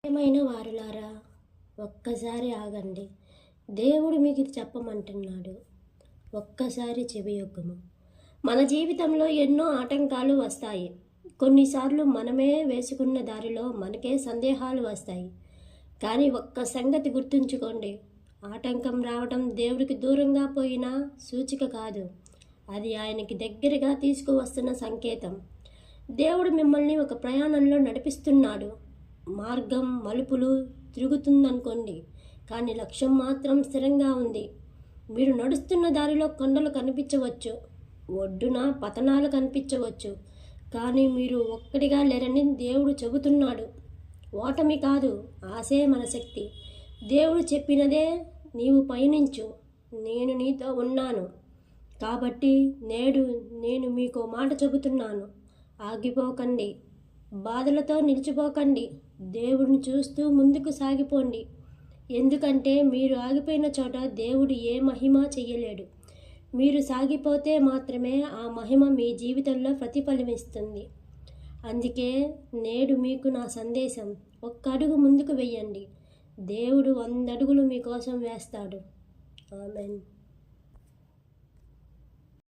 ప్రియమైన వారులారా, ఒక్కసారి ఆగండి. దేవుడు మీకు ఇది చెప్పమంటున్నాడు. ఒక్కసారి చెవియొగ్గుము. మన జీవితంలో ఎన్నో ఆటంకాలు వస్తాయి. కొన్నిసార్లు మనమే వేసుకున్న దారిలో మనకే సందేహాలు వస్తాయి. కానీ ఒక్క సంగతి గుర్తుంచుకోండి, ఆటంకం రావడం దేవుడికి దూరంగా పోయిన సూచిక కాదు, అది ఆయనకి దగ్గరగా తీసుకువస్తున్న సంకేతం. దేవుడు మిమ్మల్ని ఒక ప్రయాణంలో నడిపిస్తున్నాడు. మార్గం మలుపులు తిరుగుతుందనుకోండి, కానీ లక్ష్యం మాత్రం స్థిరంగా ఉంది. మీరు నడుస్తున్న దారిలో కొండలు కనిపించవచ్చు, ఒడ్డున పతనాలు కనిపించవచ్చు, కానీ మీరు ఒక్కడిగా లేరని దేవుడు చెబుతున్నాడు. ఓటమి కాదు, ఆశే మన శక్తి. దేవుడు చెప్పినదే నీవు పయనించు, నేను నీతో ఉన్నాను. కాబట్టి నేడు నేను మీకు మాట చెబుతున్నాను, ఆగిపోకండి, బాధలతో నిలిచిపోకండి, దేవుడిని చూస్తూ ముందుకు సాగిపోండి. ఎందుకంటే మీరు ఆగిపోయిన చోట దేవుడు ఏ మహిమ చెయ్యలేడు. మీరు సాగిపోతే మాత్రమే ఆ మహిమ మీ జీవితంలో ప్రతిఫలమిస్తుంది. అందుకే నేడు మీకు నా సందేశం, ఒక్క అడుగు ముందుకు వెయ్యండి, దేవుడు 100 అడుగులు మీకోసం వేస్తాడు. ఆమెన్.